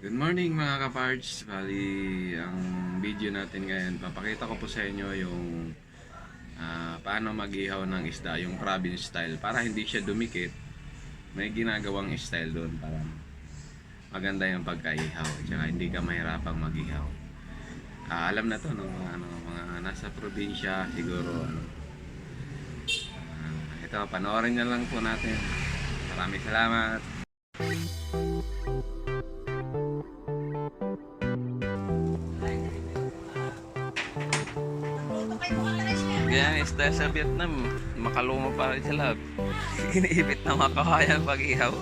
Good morning mga kapards. Bali, ang video natin ngayon, papakita ko po sa inyo yung paano mag-ihaw ng isda, yung province style. Para hindi siya dumikit, may ginagawang style doon para maganda yung pagka-ihaw. Tsaka hindi ka mahirapang mag-ihaw. Alam na to, no? Mga nasa probinsya, siguro. Ito, panoorin na lang po natin. Maraming salamat. Ganyan isda sa Vietnam, makaluma pa rin sila. Iniibit na makawayan pag-ihaw.